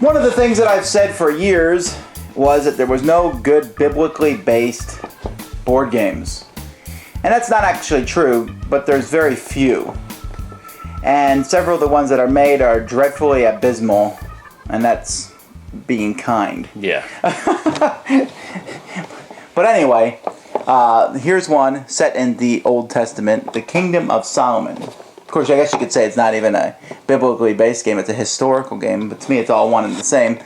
One of the things that I've said for years was that there was no good biblically based board games. And that's not actually true, but there's very few. And several of the ones that are made are dreadfully abysmal, and that's being kind. Yeah. But anyway, here's one set in the Old Testament, the Kingdom of Solomon. Of course, I guess you could say it's not even a biblically based game, it's a historical game, but to me it's all one and the same.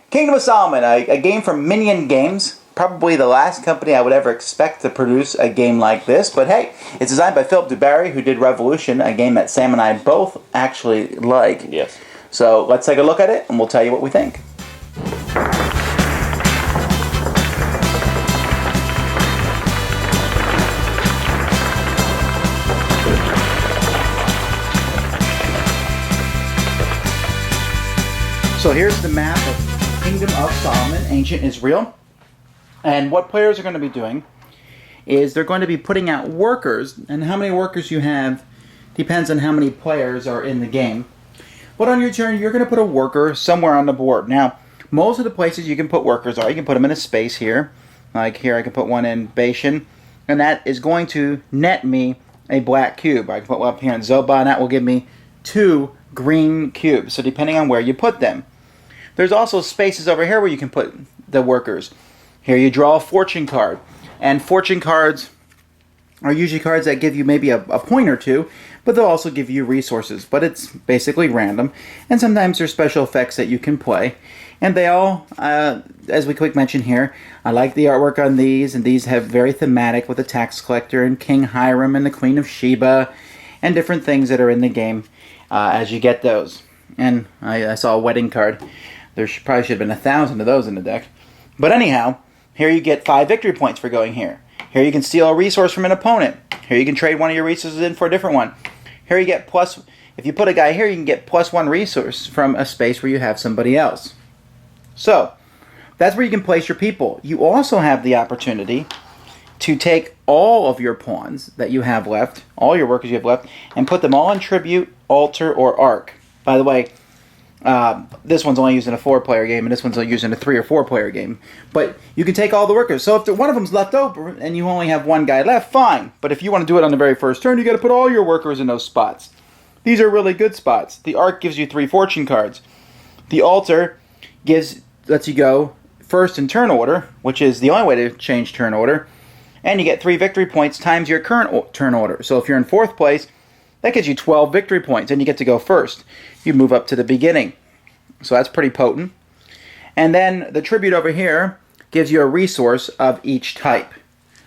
Kingdom of Solomon, a game from Minion Games. Probably the last company I would ever expect to produce a game like this, but hey, it's designed by Philip DuBarry, who did Revolution, a game that Sam and I both actually like. Yes. So let's take a look at it, and we'll tell you what we think. So here's the map of Kingdom of Solomon, ancient Israel. And what players are going to be doing is they're going to be putting out workers, and how many workers you have depends on how many players are in the game. But on your turn, you're going to put a worker somewhere on the board. Now, most of the places you can put workers are, you can put them in a space here. Like here, I can put one in Bashan, and that is going to net me a black cube. I can put one up here in Zobah, and that will give me 2 green cubes. So depending on where you put them. There's also spaces over here where you can put the workers. Here you draw a fortune card. And fortune cards are usually cards that give you maybe a point or two, but they'll also give you resources. But it's basically random. And sometimes there's special effects that you can play. And they all, as we quick mention here, I like the artwork on these. And these have very thematic with the tax collector and King Hiram and the Queen of Sheba and different things that are in the game as you get those. And I saw a wedding card. There probably should have been 1,000 of those in the deck. But anyhow, here you get 5 victory points for going here. Here you can steal a resource from an opponent. Here you can trade one of your resources in for a different one. Here you get plus, if you put a guy here, you can get +1 resource from a space where you have somebody else. So, that's where you can place your people. You also have the opportunity to take all of your pawns that you have left, all your workers you have left, and put them all in tribute, altar, or arc. By the way, this one's only used in a 4-player game, and this one's only used in a 3 or 4-player game. But you can take all the workers. So if one of them's left over and you only have one guy left, fine. But if you want to do it on the very first turn, you got to put all your workers in those spots. These are really good spots. The arc gives you 3 fortune cards. The altar lets you go first in turn order, which is the only way to change turn order. And you get 3 victory points times your current turn order. So if you're in 4th place, that gives you 12 victory points, and you get to go first. You move up to the beginning. So that's pretty potent. And then the tribute over here gives you a resource of each type.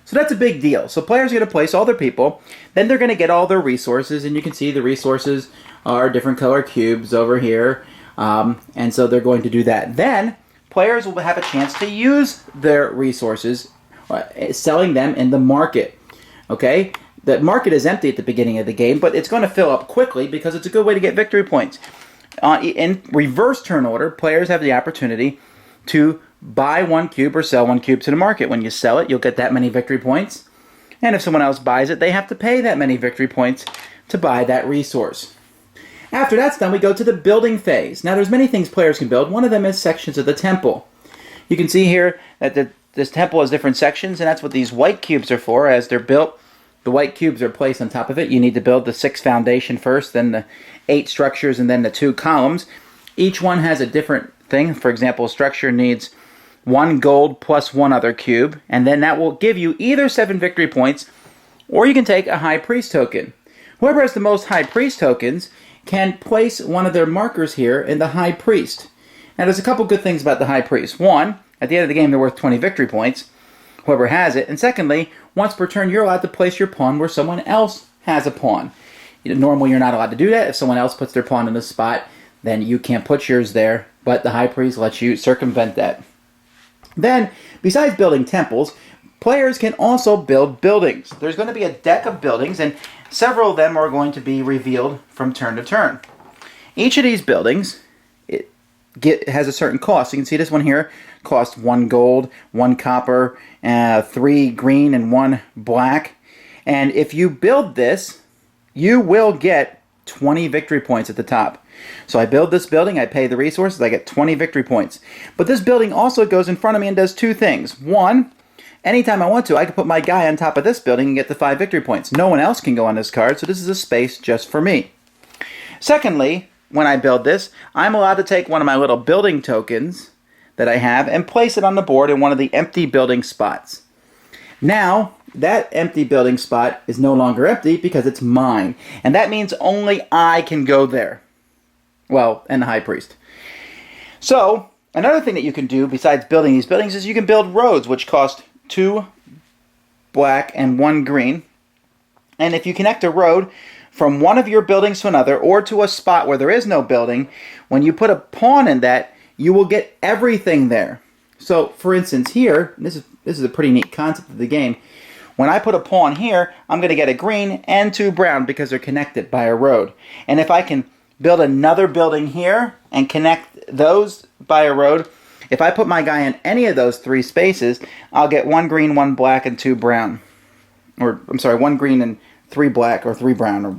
So that's a big deal. So players are going to place all their people. Then they're going to get all their resources, and you can see the resources are different color cubes over here. And so they're going to do that. Then players will have a chance to use their resources, selling them in the market. Okay? The market is empty at the beginning of the game, but it's going to fill up quickly because it's a good way to get victory points. In reverse turn order, players have the opportunity to buy 1 cube or sell 1 cube to the market. When you sell it, you'll get that many victory points. And if someone else buys it, they have to pay that many victory points to buy that resource. After that's done, we go to the building phase. Now, there's many things players can build. One of them is sections of the temple. You can see here that this temple has different sections, and that's what these white cubes are for. As they're built, the white cubes are placed on top of it. You need to build the 6 foundation first, then the 8 structures, and then the 2 columns. Each one has a different thing. For example, a structure needs 1 gold plus 1 other cube, and then that will give you either 7 victory points, or you can take a high priest token. Whoever has the most high priest tokens can place one of their markers here in the high priest. Now, there's a couple good things about the high priest. One, at the end of the game, they're worth 20 victory points, whoever has it. And secondly, once per turn, you're allowed to place your pawn where someone else has a pawn. Normally, you're not allowed to do that. If someone else puts their pawn in the spot, then you can't put yours there. But the high priest lets you circumvent that. Then, besides building temples, players can also build buildings. There's going to be a deck of buildings, and several of them are going to be revealed from turn to turn. Each of these buildings has a certain cost. You can see this one here costs 1 gold, 1 copper, 3 green, and 1 black. And if you build this, you will get 20 victory points at the top. So I build this building, I pay the resources, I get 20 victory points. But this building also goes in front of me and does two things. One, anytime I want to, I can put my guy on top of this building and get the 5 victory points. No one else can go on this card, so this is a space just for me. Secondly, when I build this, I'm allowed to take one of my little building tokens that I have and place it on the board in one of the empty building spots. Now, that empty building spot is no longer empty because it's mine. And that means only I can go there. Well, and the high priest. So, another thing that you can do besides building these buildings is you can build roads, which cost 2 black and 1 green. And if you connect a road from one of your buildings to another or to a spot where there is no building, when you put a pawn in that, you will get everything there. So, for instance, here, this is a pretty neat concept of the game. When I put a pawn here, I'm going to get a green and 2 brown because they're connected by a road. And if I can build another building here and connect those by a road, if I put my guy in any of those 3 spaces, I'll get 1 green, 1 black, and 2 brown. Or, I'm sorry, 1 green and 3 black or 3 brown. Or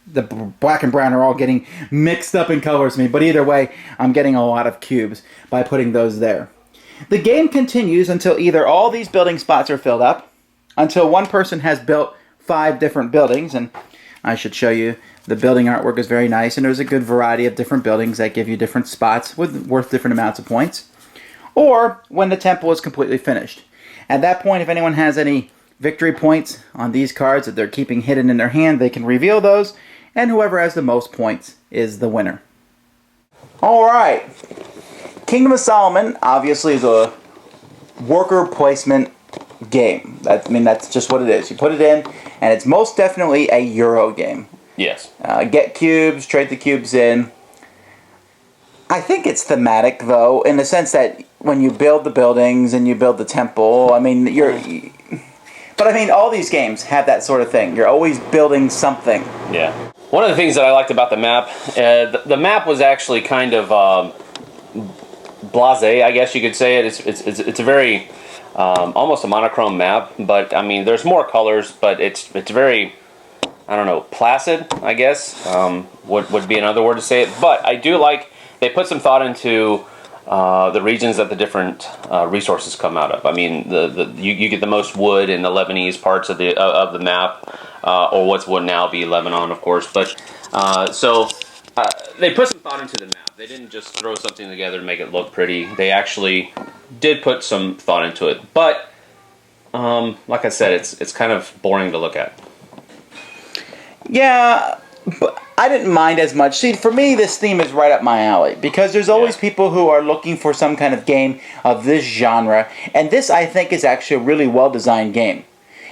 the black and brown are all getting mixed up in colors to me. But either way, I'm getting a lot of cubes by putting those there. The game continues until either all these building spots are filled up, until one person has built 5 different buildings, and I should show you the building artwork is very nice, and there's a good variety of different buildings that give you different spots worth different amounts of points, or when the temple is completely finished. At that point, if anyone has any victory points on these cards that they're keeping hidden in their hand, they can reveal those, and whoever has the most points is the winner. Alright, Kingdom of Solomon obviously is a worker placement game. That's just what it is. You put it in, and it's most definitely a Euro game. Yes. Get cubes, trade the cubes in. I think it's thematic, though, in the sense that when you build the buildings and you build the temple, but all these games have that sort of thing. You're always building something. Yeah. One of the things that I liked about the map, the map was actually kind of blasé, I guess you could say it. It's a very almost a monochrome map, but I mean, there's more colors, but it's very, I don't know, placid, I guess would be another word to say it. But I do like they put some thought into the regions that the different resources come out of. I mean, you get the most wood in the Lebanese parts of the map, or what would now be Lebanon, of course. But they put some thought into the map. They didn't just throw something together to make it look pretty. They actually did put some thought into it. But like I said, it's kind of boring to look at. Yeah, but I didn't mind as much. See, for me, this theme is right up my alley because there's always people who are looking for some kind of game of this genre, and this, I think, is actually a really well-designed game.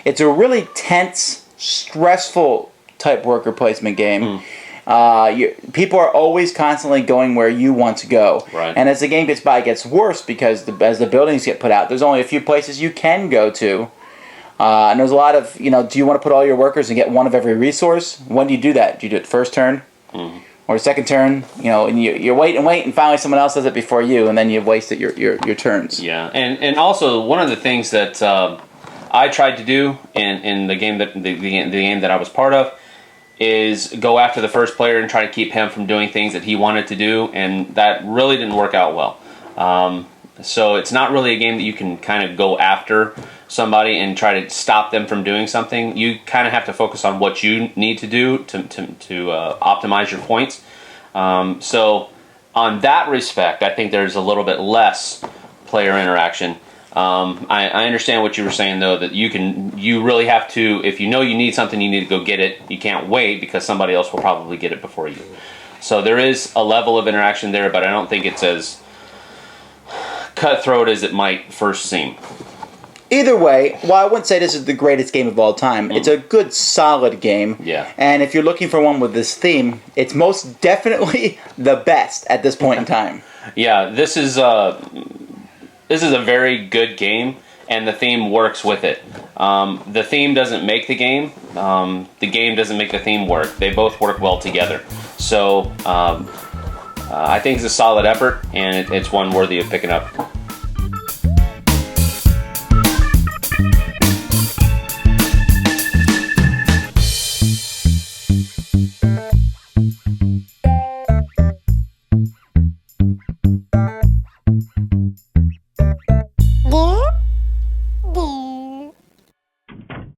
It's a really tense, stressful type worker placement game. People are always constantly going where you want to go. Right. And as the game gets by, it gets worse because as the buildings get put out, there's only a few places you can go to. And there's a lot of, do you want to put all your workers and get one of every resource? When do you do that? Do you do it first turn? Or second turn? And you wait, and finally someone else does it before you, and then you've wasted your turns. Yeah, and also one of the things that I tried to do in the game the game that I was part of is go after the first player and try to keep him from doing things that he wanted to do, and that really didn't work out well. So it's not really a game that you can kind of go after somebody and try to stop them from doing something. You kind of have to focus on what you need to do to optimize your points. So on that respect, I think there's a little bit less player interaction. I understand what you were saying, though, that you really have to, if you know you need something, you need to go get it. You can't wait because somebody else will probably get it before you. So there is a level of interaction there, but I don't think it's as cutthroat as it might first seem. Either way, while I wouldn't say this is the greatest game of all time, it's a good, solid game. Yeah. And if you're looking for one with this theme, it's most definitely the best at this point in time. Yeah, this is a very good game, and the theme works with it. The theme doesn't make the game. The game doesn't make the theme work. They both work well together. So I think it's a solid effort, and it's one worthy of picking up.